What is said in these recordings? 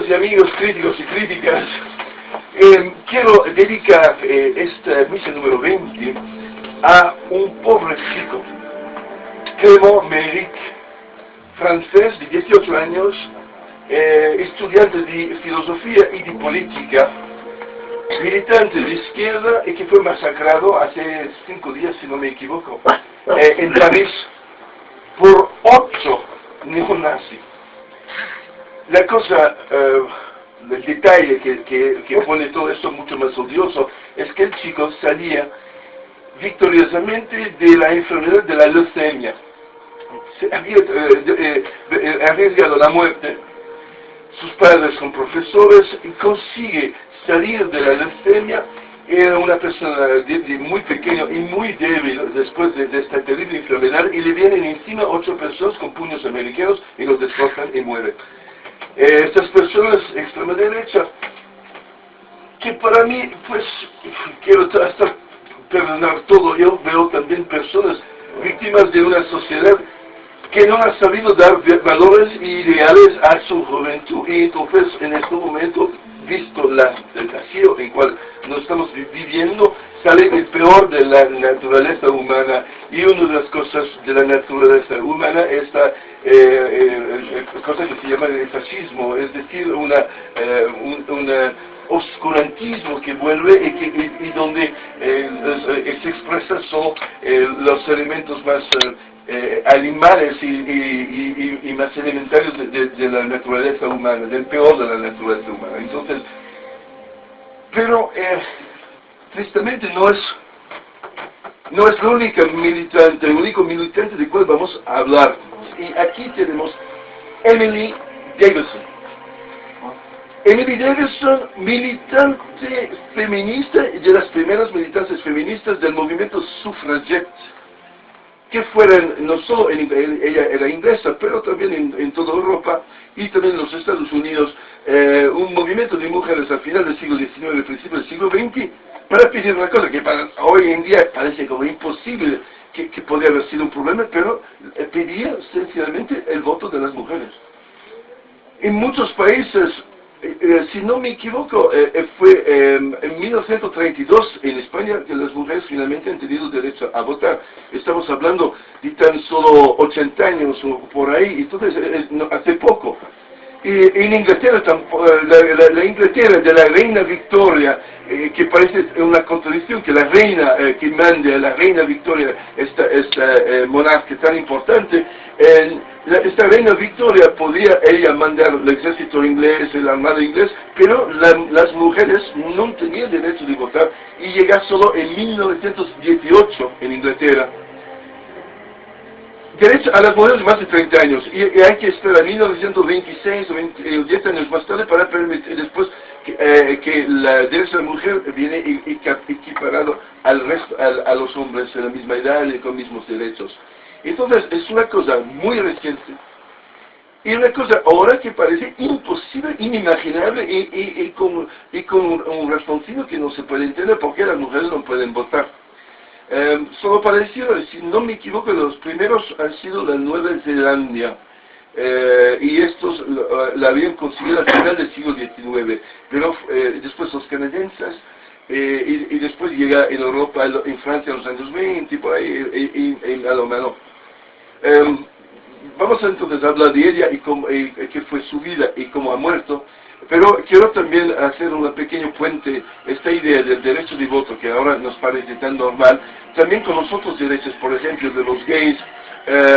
y amigos, críticos y críticas, quiero dedicar esta misa número 20 a un pobre chico, Clément Méric, francés de 18 años, estudiante de filosofía y de política, militante de izquierda y que fue masacrado hace 5 días, si no me equivoco, en París por 8 neonazis. La cosa, el detalle que pone todo esto mucho más odioso es que el chico salía victoriosamente de la enfermedad de la leucemia. Se había arriesgado la muerte. Sus padres son profesores y consigue salir de la leucemia. Era una persona muy pequeña y muy débil después de esta terrible enfermedad, y le vienen encima 8 personas con puños americanos y los destrozan y mueren. Estas personas extrema derecha, que para mí, pues, quiero hasta perdonar todo, yo veo también personas víctimas de una sociedad que no ha sabido dar valores e ideales a su juventud, y entonces en este momento, visto el vacío en cual nos estamos viviendo, sale el peor de la naturaleza humana, y una de las cosas de la naturaleza humana es esta cosa que se llama el fascismo, es decir, un oscurantismo que vuelve y donde se expresa son los elementos más animales y más elementarios de la naturaleza humana, del peor de la naturaleza humana. Entonces, pero tristemente no es el único militante del cual vamos a hablar. Y aquí tenemos Emily Davison. Emily Davison, militante feminista, de las primeras militantes feministas del movimiento suffragette, que fueran, no solo ella era inglesa, pero también en toda Europa y también en los Estados Unidos, un movimiento de mujeres al final del siglo XIX, principio del siglo XX, para pedir una cosa que para hoy en día parece como imposible, que podría haber sido un problema, pero pedía sencillamente el voto de las mujeres. En muchos países, si no me equivoco, fue en 1932 en España que las mujeres finalmente han tenido derecho a votar. Estamos hablando de tan solo 80 años o por ahí, entonces hace poco. Y en Inglaterra, la Inglaterra de la reina Victoria, que parece una contradicción, que la reina que mande a la reina Victoria, esta monarca tan importante, esta reina Victoria podía ella mandar el ejército inglés, el armado inglés, pero las mujeres no tenían derecho de votar, y llega solo en 1918 en Inglaterra. Derecho a las mujeres de más de 30 años, y hay que esperar a 1926 o 10 años más tarde para permitir después que la derecho de la mujer viene equiparado a los hombres de la misma edad y con mismos derechos. Entonces es una cosa muy reciente, y una cosa ahora que parece imposible, inimaginable, y con un responsivo que no se puede entender porque las mujeres no pueden votar. Solo para decir, si no me equivoco, los primeros han sido la Nueva Zelanda, y estos la habían conseguido al final del siglo XIX, pero después los canadienses, y después llega en Europa, en Francia en los años 20, y por ahí, a lo menos. Vamos entonces a hablar de ella y qué fue su vida y cómo ha muerto. Pero quiero también hacer un pequeño puente, esta idea del derecho de voto, que ahora nos parece tan normal, también con los otros derechos, por ejemplo, de los gays,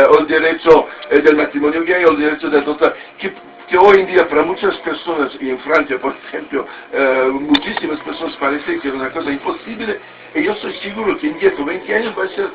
o el derecho del matrimonio gay, o el derecho de adoptar, que hoy en día para muchas personas, y en Francia, por ejemplo, muchísimas personas parece que es una cosa imposible, y yo estoy seguro que en 10 o 20 años va a ser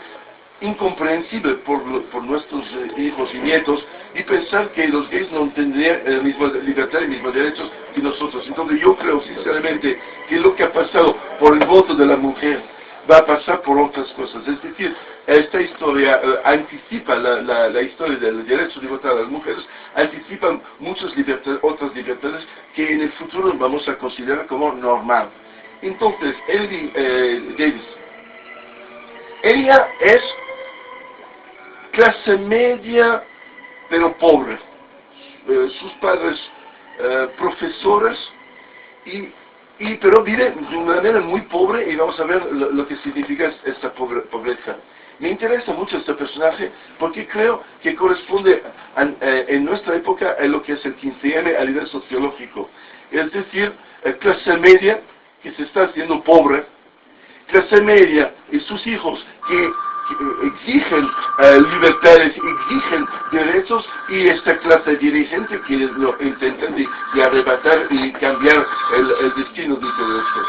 incomprensible por nuestros hijos y nietos, y pensar que los gays no tendrían la misma libertad y mismos derechos que nosotros. Entonces yo creo sinceramente que lo que ha pasado por el voto de la mujer va a pasar por otras cosas. Es decir, esta historia anticipa la historia del derecho de votar a las mujeres, anticipa muchas otras libertades que en el futuro vamos a considerar como normal. Entonces, Emily Davis, ella es clase media, pero pobre. Sus padres profesoras, pero vive de una manera muy pobre, y vamos a ver lo que significa esta pobreza. Me interesa mucho este personaje porque creo que corresponde en nuestra época a lo que es el 15M a nivel sociológico. Es decir, clase media que se está haciendo pobre, clase media y sus hijos que exigen libertades, exigen derechos, y esta clase dirigente que lo intentan de arrebatar y cambiar el destino de todo esto.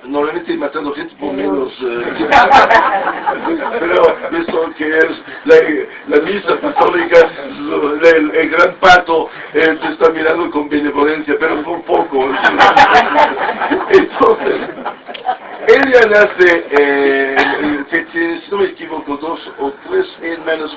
Normalmente matando gente por menos, pero eso que es la misa católica, el gran pato te está mirando con benevolencia, pero por poco. Entonces, ella nace, si no me equivoco, 2 o 3 hermanos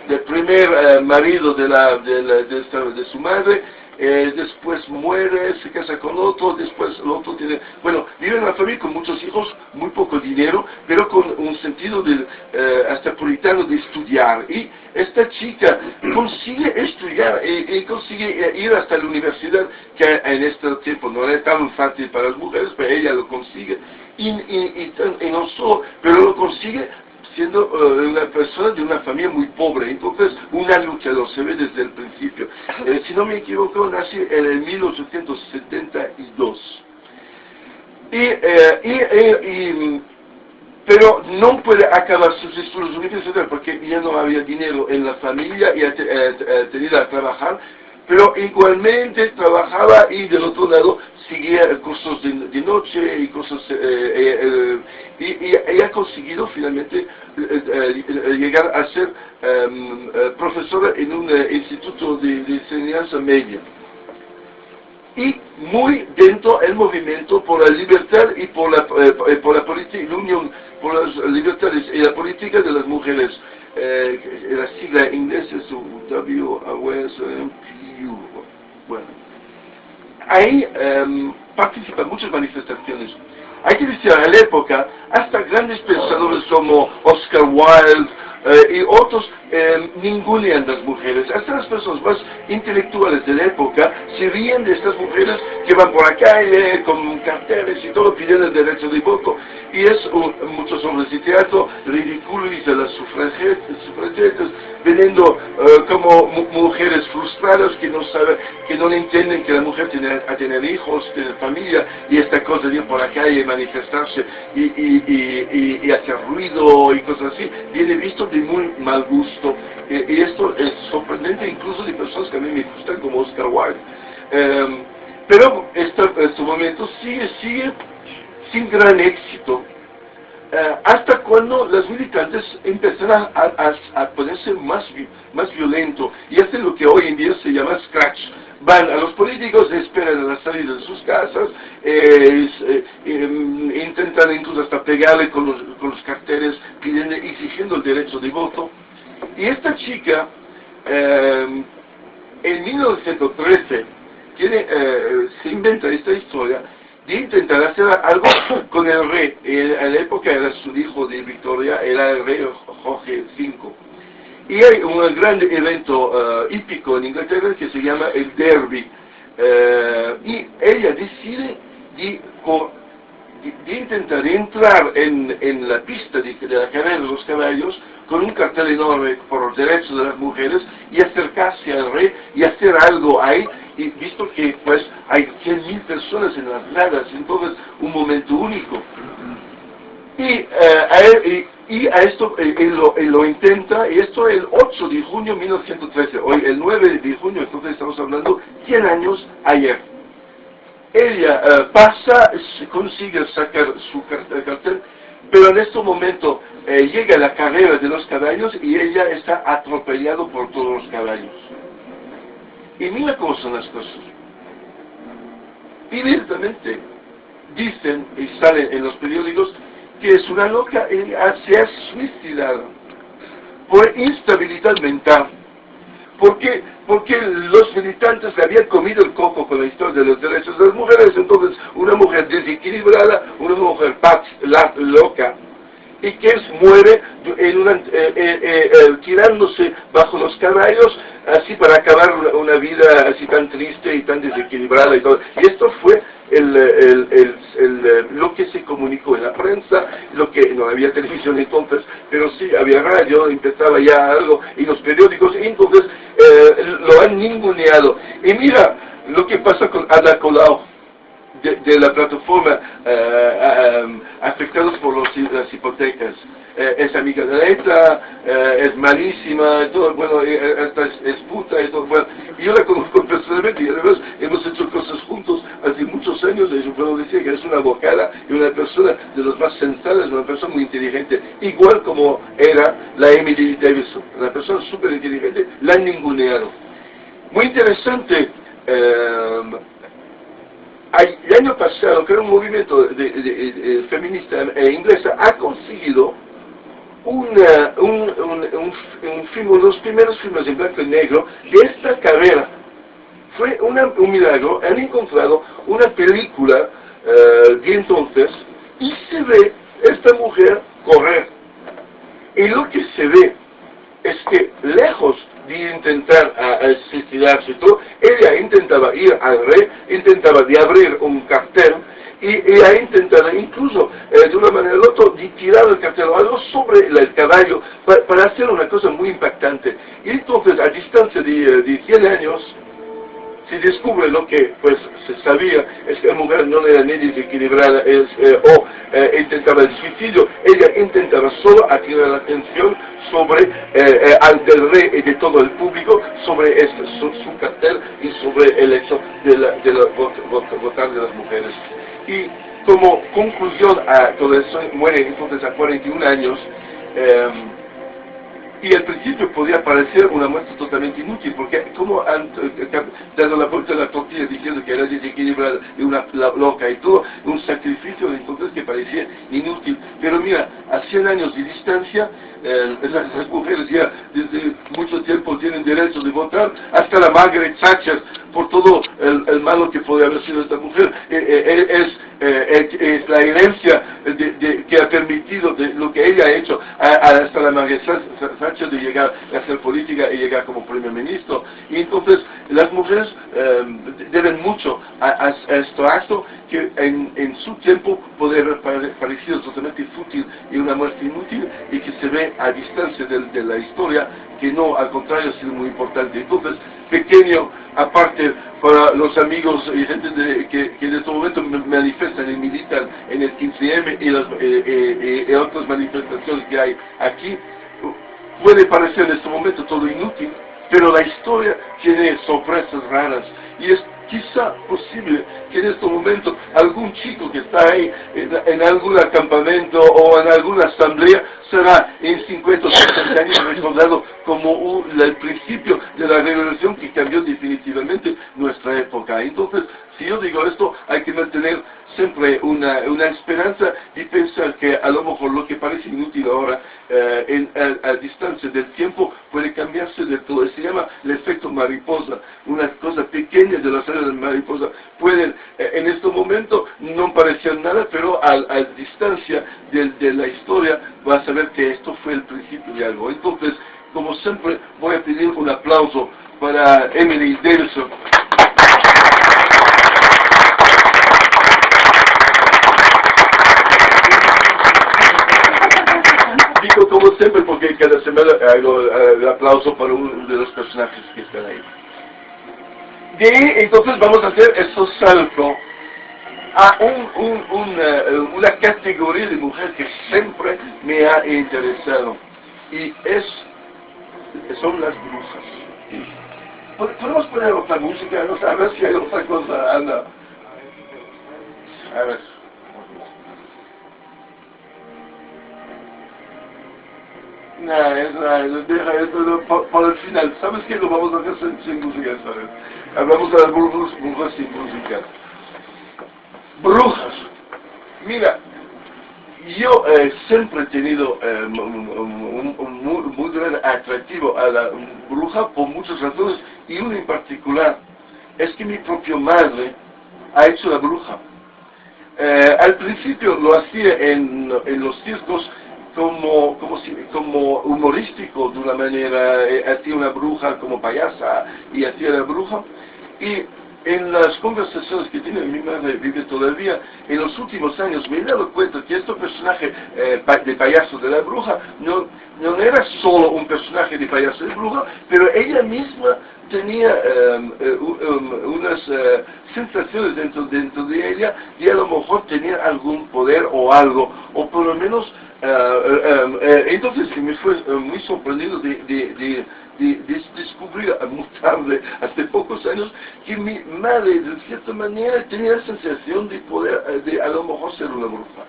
del primer marido de su madre. Después muere, se casa con otro, después el otro tiene... Bueno, vive en una familia con muchos hijos, muy poco dinero, pero con un sentido hasta puritano de estudiar. Y esta chica consigue estudiar y consigue ir hasta la universidad, que en este tiempo no era tan fácil para las mujeres, pero ella lo consigue. Y no solo, pero lo consigue siendo una persona de una familia muy pobre. Entonces, una luchadora, se ve desde el principio. Si no me equivoco, nació en el 1872. Pero no puede acabar sus estudios universitarios porque ya no había dinero en la familia y tenía que trabajar. Pero igualmente trabajaba, y del otro lado seguía cursos de noche y cosas, y ha conseguido finalmente llegar a ser profesora en un instituto de enseñanza media. Y muy dentro del movimiento por la libertad y por la política, la unión por las libertades y la política de las mujeres. La sigla inglesa es WSMPU. Bueno, ahí participan muchas manifestaciones. Hay que decir, en la época, hasta grandes pensadores como Oscar Wilde y otros ningunean las mujeres. Hasta las personas más intelectuales de la época se ríen de estas mujeres que van por la calle con carteles y todo pidiendo el derecho de voto. Y muchos hombres de teatro ridiculizan a las sufragetas, vendiendo como mujeres frustradas que no entienden que la mujer tiene a tener hijos, tener familia, y esta cosa de ir por la calle y manifestarse y hacer ruido y cosas así, viene visto de muy mal gusto. Y esto es sorprendente incluso de personas que a mí me gustan, como Oscar Wilde. Pero este momento sigue sin gran éxito, hasta cuando los militantes empiezan a ponerse más violento y hacen lo que hoy en día se llama scratch. Van a los políticos, esperan a la salida de sus casas, intentan incluso hasta pegarle con los carteles, exigiendo el derecho de voto. Y esta chica, en 1913, se inventa esta historia de intentar hacer algo con el rey. En la época era su hijo de Victoria, era el rey Jorge V. Y hay un gran evento hípico en Inglaterra que se llama el Derby. Y ella decide de intentar entrar en la pista de la carrera de los caballos con un cartel enorme por los derechos de las mujeres y acercarse al rey y hacer algo ahí, y visto que pues hay 100.000 personas en las gradas, entonces un momento único. Y a esto él lo intenta, y esto el 8 de junio de 1913, hoy el 9 de junio, entonces estamos hablando 100 años ayer. Ella consigue sacar su cartel, pero en este momento llega la carrera de los caballos y ella está atropellada por todos los caballos. Y mira cómo son las cosas. Inmediatamente dicen y salen en los periódicos que es una loca y se ha suicidado por instabilidad mental. Porque los militantes le habían comido el coco con la historia de los derechos de las mujeres. Entonces, una mujer desequilibrada, una mujer loca, y que muere tirándose bajo los caballos, así para acabar una vida así tan triste y tan desequilibrada y todo. Y esto fue lo que se comunicó en la prensa, lo que no había televisión entonces, pero sí había radio, empezaba ya algo, y los periódicos, y entonces lo han ninguneado. Y mira lo que pasa con Ada Colau, de la plataforma afectados por las hipotecas. Es amiga de la ETA, es malísima, y todo, bueno, hasta es puta y todo. Bueno, yo la conozco personalmente y además hemos hecho cosas juntos hace muchos años, y yo puedo decir que es una abogada y una persona de los más sensatas, una persona muy inteligente, igual como era la Emily Davidson, una persona súper inteligente, la han ninguneado. Muy interesante. El año pasado, creo, un movimiento feminista inglés ha conseguido uno de los primeros filmes en blanco y negro de esta carrera. Fue un milagro. Han encontrado una película de entonces y se ve esta mujer correr. Y lo que se ve es que, lejos de intentar suicidarse y todo, ella intentaba ir al rey, intentaba de abrir un cartel, y ella intentaba incluso, de una manera u otra, de tirar el cartel o algo sobre el caballo, para hacer una cosa muy impactante. Y entonces, a distancia de 100 años, se descubre lo que pues se sabía, es que la mujer no era ni desequilibrada intentaba el suicidio. Ella intentaba solo atraer la atención sobre al del rey y de todo el público sobre su cartel y sobre el hecho de votar de las mujeres. Y como conclusión a todo eso, muere entonces a 41 años. Y al principio podía parecer una muerte totalmente inútil, porque como han dado la vuelta a la tortilla diciendo que era desequilibrada y una loca y todo, un sacrificio entonces que parecía inútil. Pero mira, a 100 años de distancia, las mujeres ya desde mucho tiempo tienen derecho de votar, hasta la Margaret Thatcher, por todo el malo que podía haber sido esta mujer, es la herencia que ha permitido de lo que ella ha hecho hasta la Margaret Thatcher de llegar a hacer política y llegar como primer ministro. Y entonces las mujeres deben mucho a este acto que en su tiempo puede haber parecido totalmente fútil y una muerte inútil, y que se ve a distancia de la historia que no, al contrario, ha sido muy importante. Entonces, pequeño aparte para los amigos y gente que en este momento manifestan y militan en el 15M y otras manifestaciones que hay aquí, puede parecer en este momento todo inútil, pero la historia tiene sorpresas raras, y es quizá posible que en este momento algún chico que está ahí en algún campamento o en alguna asamblea será en 50 o 60 años recordado como el principio de la revolución que cambió definitivamente nuestra época. Entonces, si yo digo esto, hay que mantener siempre una esperanza y pensar que a lo mejor lo que parece inútil ahora, a distancia del tiempo, puede cambiarse de todo. Se llama el efecto mariposa. Una cosa pequeña de las alas de mariposa pueden, en este momento, no parecer nada, pero a distancia de la historia vas a ver que esto fue el principio de algo. Entonces, como siempre, voy a pedir un aplauso para Emily Davidson. Digo como siempre porque cada semana hago el aplauso para uno de los personajes que están ahí. De ahí, entonces, vamos a hacer estos saltos a una categoría de mujer que siempre me ha interesado, y son las brujas. ¿Podemos poner otra música? No sé, a ver si hay otra cosa, anda. A ver. Deja esto para el final. ¿Sabes qué? Lo vamos a hacer sin música esta vez. Hablamos de las brujas sin música. Brujas. Mira, yo siempre he tenido un muy gran atractivo a la bruja por muchas razones, y una en particular es que mi propia madre ha hecho la bruja. Al principio lo hacía en los circos, como humorístico de una manera, hacía una bruja como payasa y hacía la bruja. Y en las conversaciones que tiene mi madre, vive todavía, en los últimos años me he dado cuenta que este personaje de payaso de la bruja no era solo un personaje de payaso de bruja, pero ella misma tenía unas sensaciones dentro de ella y a lo mejor tenía algún poder o algo, o por lo menos entonces me fue muy sorprendido de descubrir muy tarde, hace pocos años, que mi madre de cierta manera tenía la sensación de poder, de a lo mejor ser una bruja.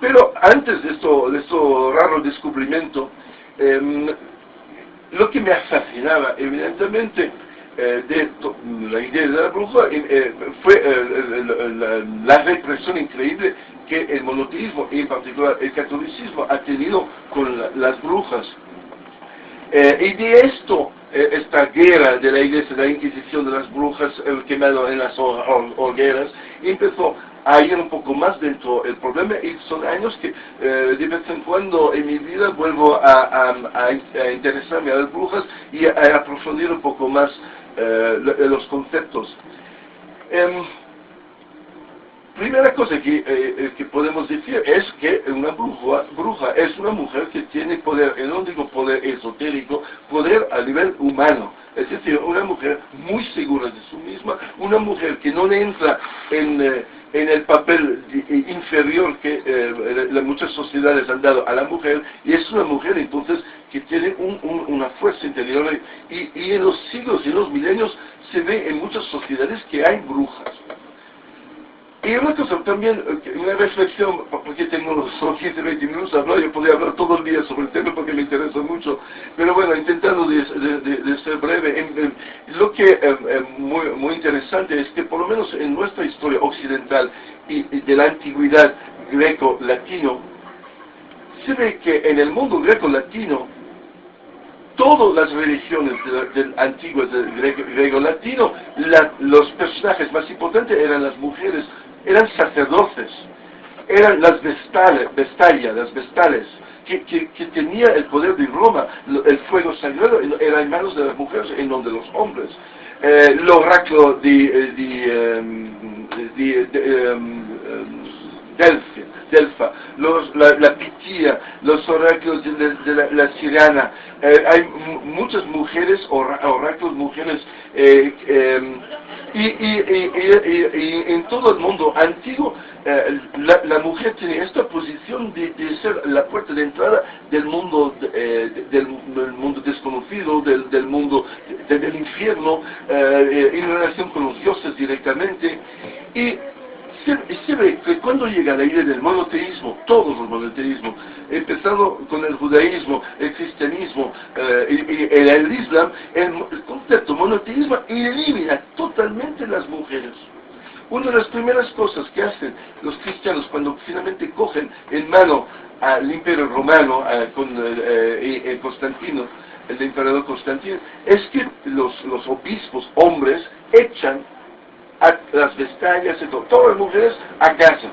Pero antes de esto raro descubrimiento, lo que me fascinaba, evidentemente, de la idea de la bruja fue la represión increíble que el monoteísmo, y en particular el catolicismo, ha tenido con las brujas. Y de esto, esta guerra de la iglesia, la inquisición de las brujas, quemado en las hogueras, empezó a ir un poco más dentro del problema, y son años que de vez en cuando en mi vida vuelvo a interesarme a las brujas y a aprofundir un poco más los conceptos. Primera cosa que podemos decir es que una bruja es una mujer que tiene poder, y no digo poder esotérico, poder a nivel humano. Es decir, una mujer muy segura de sí misma, una mujer que no le entra en el papel inferior que muchas sociedades han dado a la mujer, y es una mujer entonces que tiene una fuerza interior, y en los siglos y en los milenios se ve en muchas sociedades que hay brujas. Y una cosa también, una reflexión, porque tengo solo 15-20 minutos a hablar, yo podría hablar todo el día sobre el tema porque me interesa mucho, pero bueno, intentando de ser breve, lo que es muy interesante es que por lo menos en nuestra historia occidental y de la antigüedad greco-latino, se ve que en el mundo greco-latino, todas las religiones antiguas del griego-latino, los personajes más importantes eran las mujeres, eran sacerdotes, eran las vestales, que tenía el poder de Roma, el fuego sagrado era en manos de las mujeres y no de los hombres. El oráculo de Delfa, la Pitía, los oráculos de la Sirena, hay muchas mujeres, oráculos mujeres, y en todo el mundo antiguo, la mujer tiene esta posición de ser la puerta de entrada del mundo desconocido, del mundo del infierno, en relación con los dioses directamente. Y se ve que cuando llega la idea del monoteísmo, todos los monoteísmos, empezando con el judaísmo, el cristianismo y el islam, el concepto monoteísmo elimina totalmente las mujeres. Una de las primeras cosas que hacen los cristianos cuando finalmente cogen en mano al imperio romano con Constantino, el emperador Constantino, es que los obispos hombres echan a las vestallas y todas las mujeres a casa.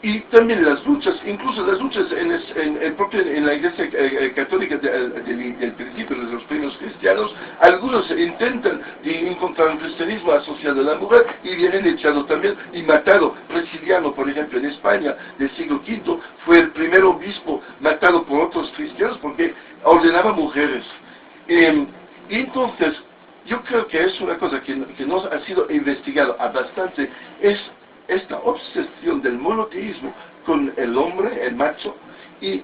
Y también las luchas, incluso las luchas en la iglesia católica del principio de los primeros cristianos, algunos intentan encontrar un cristianismo asociado a la mujer y vienen echados también y matado. Prisciliano, por ejemplo, en España del siglo V, fue el primer obispo matado por otros cristianos porque ordenaba mujeres. Y entonces, yo creo que es una cosa que no ha sido investigado bastante, es esta obsesión del monoteísmo con el hombre, el macho, y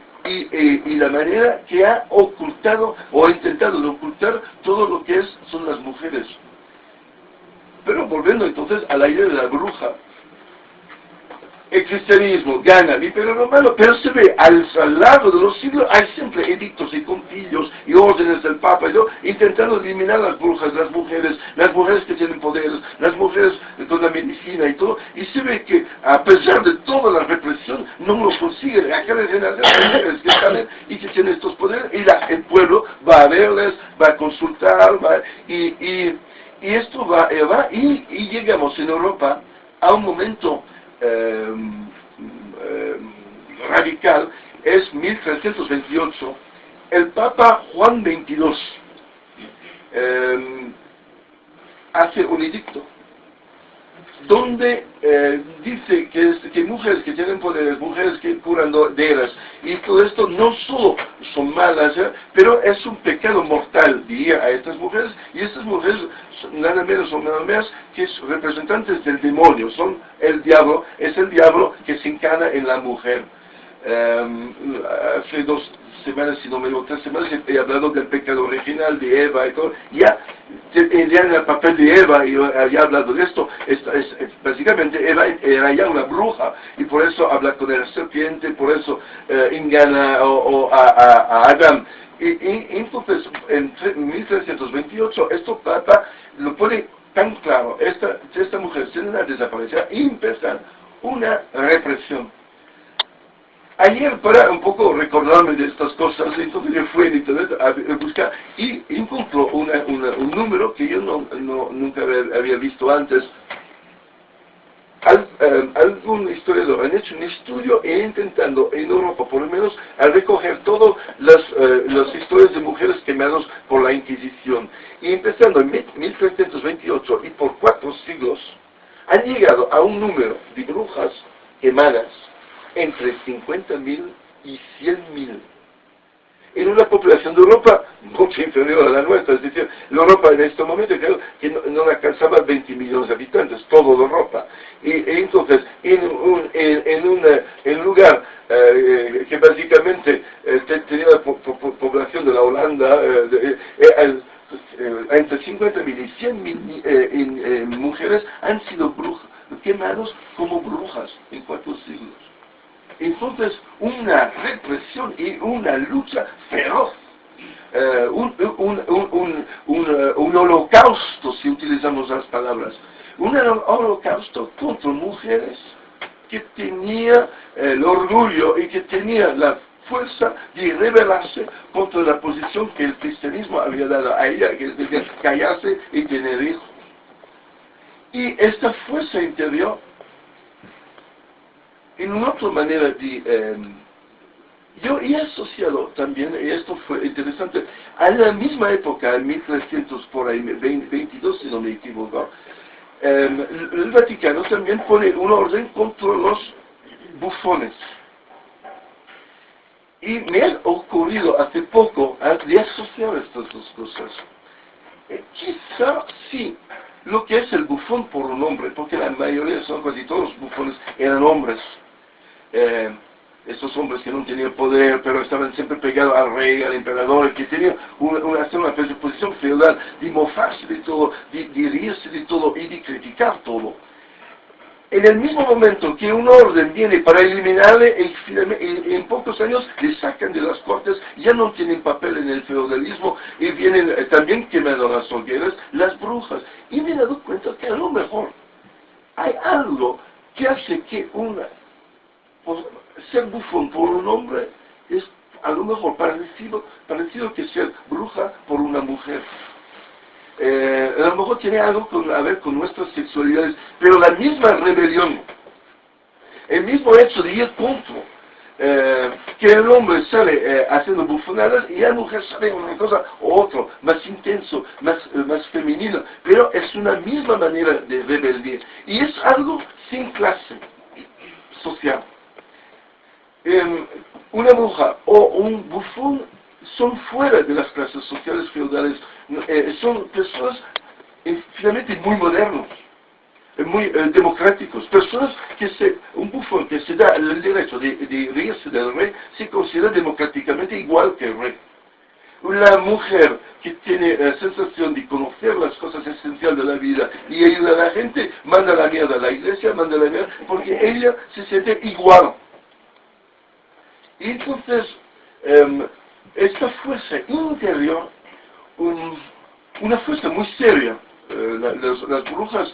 la manera que ha ocultado o ha intentado de ocultar todo lo que son las mujeres. Pero volviendo entonces a la idea de la bruja, el cristianismo gana el imperio romano, pero se ve al largo de los siglos hay siempre edictos y concilios y órdenes del Papa y todo, intentando eliminar las brujas, las mujeres que tienen poderes, las mujeres con la medicina y todo, y se ve que a pesar de toda la represión no lo consiguen. Acá les mujeres que salen y que tienen estos poderes, y el pueblo va a verles, va a consultar, y esto va y llegamos en Europa a un momento gramatical es 1328. El Papa Juan XXII hace un edicto donde dice que mujeres que tienen poderes, mujeres que curan curanderas, y todo esto no solo son malas, pero es un pecado mortal, diría a estas mujeres, y estas mujeres son nada menos o nada menos que representantes del demonio, son el diablo, es el diablo que se encarna en la mujer. Hace 2 semanas, si no me equivoco, 3 semanas, he hablado del pecado original de Eva y todo, ya en el papel de Eva, y yo había hablado de esto, básicamente Eva era ya una bruja, y por eso habla con la serpiente, por eso engana a Adán. Y entonces, en 1328, esto Papa lo pone tan claro, esta mujer se le desaparecer y empezar una represión. Ayer, para un poco recordarme de estas cosas, entonces yo fui en internet a buscar y encontró un número que yo nunca había visto antes. Algún historiador han hecho un estudio e intentando en Europa, por lo menos, a recoger todas las historias de mujeres quemadas por la Inquisición. Y empezando en 1328 y por 4 siglos, han llegado a un número de brujas quemadas entre 50.000 y 100.000. En una población de Europa mucho inferior a la nuestra, es decir, la Europa en este momento creo que no alcanzaba 20 millones de habitantes, toda Europa. Y entonces, en un lugar que básicamente tenía la población de la Holanda, entre 50.000 y 100.000 mujeres han sido quemados como brujas en 4 siglos. Entonces, una represión y una lucha feroz, un holocausto, si utilizamos las palabras, un holocausto contra mujeres que tenía el orgullo y que tenía la fuerza de rebelarse contra la posición que el cristianismo había dado a ella, que es decir, callarse y tener hijos. Y esta fuerza interior, en una otra manera de... yo he asociado también, y esto fue interesante, a la misma época, en 1300 por ahí, 22 si no me equivoco, el Vaticano también pone una orden contra los bufones. Y me ha ocurrido hace poco de asociar estas dos cosas. Quizá sí, lo que es el bufón por un hombre, porque la mayoría, casi todos los bufones eran hombres. Estos hombres que no tenían poder, pero estaban siempre pegados al rey, al emperador, que tenían una posición feudal, de mofarse de todo, de reírse de todo y de criticar todo. En el mismo momento que un orden viene para eliminarle, en pocos años le sacan de las cortes, ya no tienen papel en el feudalismo, y vienen también quemando las hogueras, las brujas. Y me he dado cuenta que a lo mejor hay algo que hace que ser bufón por un hombre es a lo mejor parecido que ser bruja por una mujer. A lo mejor tiene algo a ver con nuestras sexualidades, pero la misma rebelión, el mismo hecho de ir contra, que el hombre sale haciendo bufonadas y la mujer sale una cosa u otra, más intenso, más femenino, pero es una misma manera de rebeldía, y es algo sin clase social. Una bruja o un bufón son fuera de las clases sociales feudales, son personas finalmente muy modernos, muy democráticos, personas un bufón que se da el derecho de reírse del rey, se considera democráticamente igual que el rey. La mujer que tiene la sensación de conocer las cosas esenciales de la vida y ayuda a la gente, manda la mierda a la iglesia, manda la mierda, porque ella se siente igual. Y entonces, esta fuerza interior, una fuerza muy seria, las brujas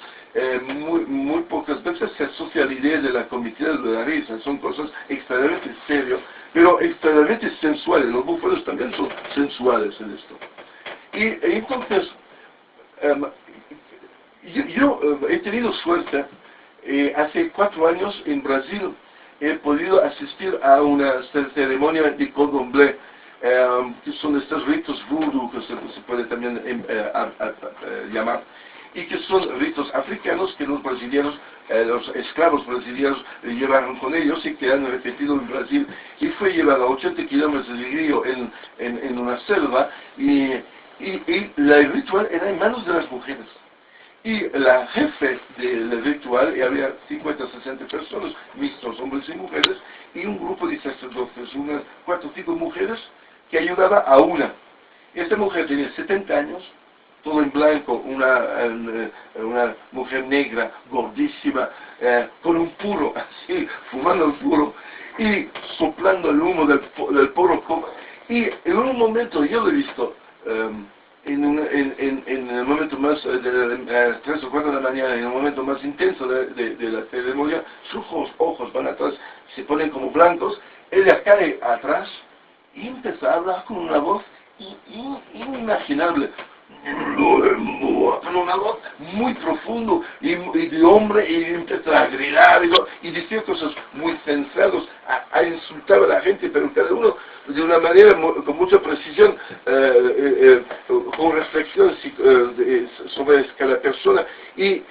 muy pocas veces se asocian a la idea de la cometida de la risa, son cosas extremadamente serias, pero extremadamente sensuales. Los bufones también son sensuales en esto. Y entonces, yo he tenido suerte, hace 4 años en Brasil he podido asistir a una ceremonia de cordon bleu, que son estos ritos voodoo, que se puede también llamar, y que son ritos africanos que los brasileños, los esclavos brasileños llevaron con ellos y que han repetido en Brasil, y fue llevado a 80 kilómetros de río en una selva, y el ritual era en manos de las mujeres. Y la jefe del ritual, y había 50 o 60 personas, mixtos, hombres y mujeres, y un grupo de sacerdotes, unas 4 o 5 mujeres, que ayudaba a una. Esta mujer tenía 70 años, todo en blanco, una mujer negra, gordísima, con un puro, así, fumando el puro, y soplando el humo del puro. Y en un momento, yo lo he visto, en el momento más, de 3 o 4 de la mañana, en el momento más intenso de la ceremonia, sus ojos van atrás, se ponen como blancos, ella cae atrás y empieza a hablar con una voz inimaginable, con una voz muy profundo y de hombre, y empieza a gritar y decir cosas muy censadas, a insultar a la gente, pero cada uno de una manera con mucha precisión, con reflexión sobre cada persona, y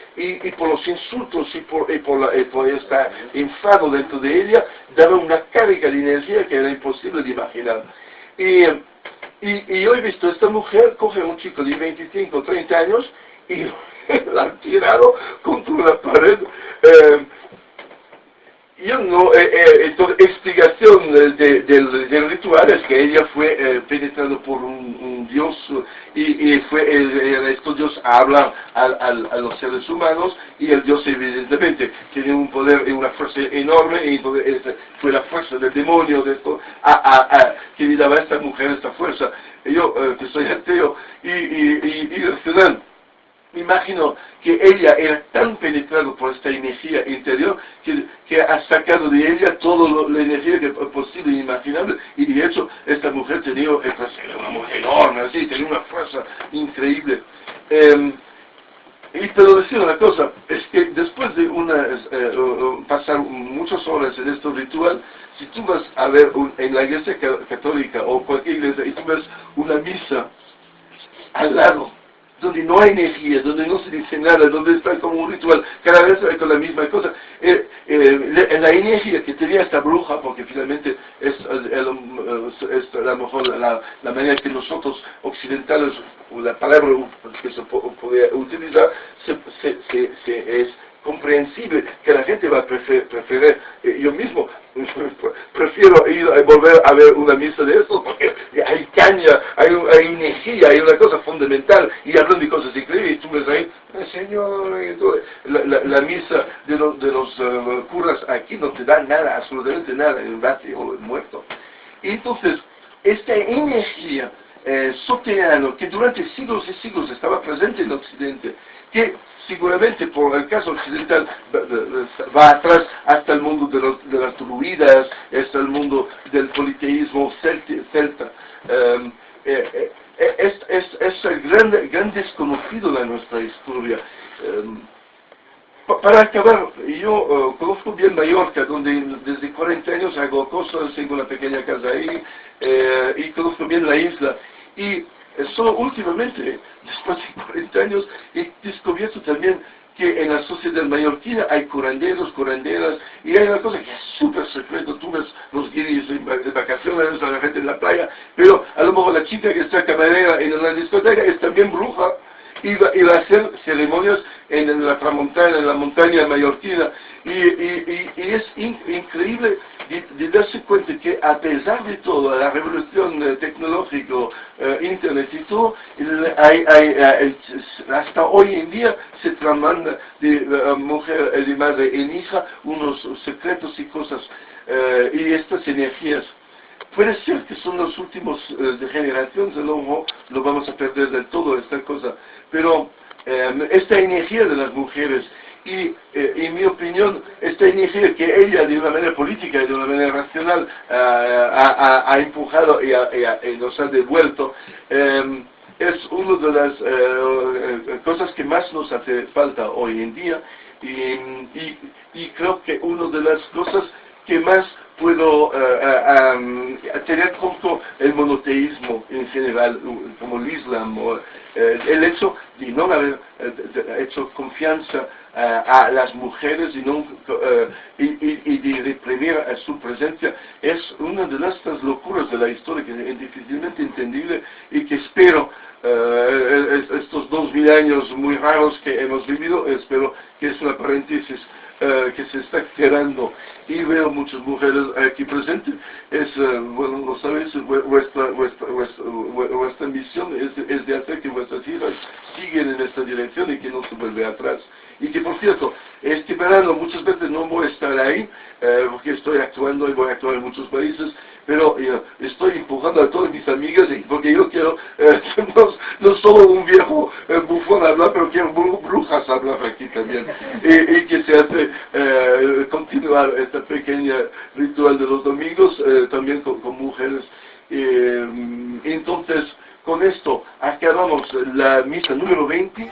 por los insultos y por este enfado dentro de ella, daba una carga de energía que era imposible de imaginar. Y yo he visto a esta mujer coge a un chico de 25 o 30 años y la han tirado contra una pared. Yo no, explicación del ritual es que ella fue penetrada por un dios, y estos dioses hablan a los seres humanos, y el dios evidentemente tiene un poder y una fuerza enorme, y fue la fuerza del demonio de esto, que le daba a esta mujer esta fuerza. Yo, que soy ateo y racional, me imagino que ella era tan penetrada por esta energía interior que ha sacado de ella toda la energía que posible e imaginable, y de hecho esta mujer tenía una mujer enorme, así, tenía una fuerza increíble. Y pero decir una cosa, es que después de pasar muchas horas en este ritual, si tú vas a ver en la iglesia católica o cualquier iglesia y tú ves una misa al lado, donde no hay energía, donde no se dice nada, donde está como un ritual, cada vez hay con la misma cosa. La energía que tenía esta bruja, porque finalmente es a lo mejor la manera que nosotros occidentales, o la palabra que se puede utilizar, es comprensible que la gente va a preferir, yo mismo prefiero ir a volver a ver una misa de eso, porque hay caña, hay energía, hay una cosa fundamental, y hablan de cosas increíbles, y tú ves ahí, Señor, la misa de los curas aquí no te da nada, absolutamente nada, el vacío o el muerto. Y entonces, esta energía subterránea que durante siglos y siglos estaba presente en Occidente, que seguramente por el caso occidental va atrás hasta el mundo de las druidas, hasta el mundo del politeísmo celta. Es el gran desconocido de nuestra historia. Para acabar, yo conozco bien Mallorca, donde desde 40 años hago cosas, tengo una pequeña casa ahí, y conozco bien la isla. Y solo últimamente, después de 40 años, he descubierto también que en la sociedad mallorquina hay curanderos, curanderas, y hay una cosa que es súper secreto. Tú ves los guiris de vacaciones, a la gente en la playa, pero a lo mejor la chica que está camarera en la discoteca es también bruja, y va a hacer ceremonias en la tramontana, en la montaña mallorquina, y es increíble de darse cuenta que a pesar de todo, la revolución tecnológica, internet y todo, hasta hoy en día se traman de mujer, de madre en hija, unos secretos y cosas, y estas energías. Puede ser que son los últimos de generaciones, luego lo vamos a perder del todo esta cosa, pero esta energía de las mujeres, y en mi opinión, esta energía que ella de una manera política y de una manera racional ha empujado y nos ha devuelto, es una de las cosas que más nos hace falta hoy en día, y creo que una de las cosas que más puedo tener contra el monoteísmo en general, como el Islam, o el hecho de no haber hecho confianza a las mujeres y de reprimir su presencia, es una de estas locuras de la historia que es difícilmente entendible y que espero estos 2000 años muy raros que hemos vivido, espero que es una paréntesis que se está cerrando, y veo muchas mujeres aquí presentes. Bueno, lo sabéis, vuestra misión es de hacer que vuestras hijas sigan en esta dirección y que no se vuelva atrás. Y que, por cierto, este verano muchas veces no voy a estar ahí, porque estoy actuando y voy a actuar en muchos países, pero estoy empujando a todas mis amigas, porque yo quiero, no solo un viejo bufón hablar, pero quiero brujas hablar aquí también, y que se hace continuar esta pequeña ritual de los domingos, también con mujeres. Entonces, con esto acabamos la misa número 20.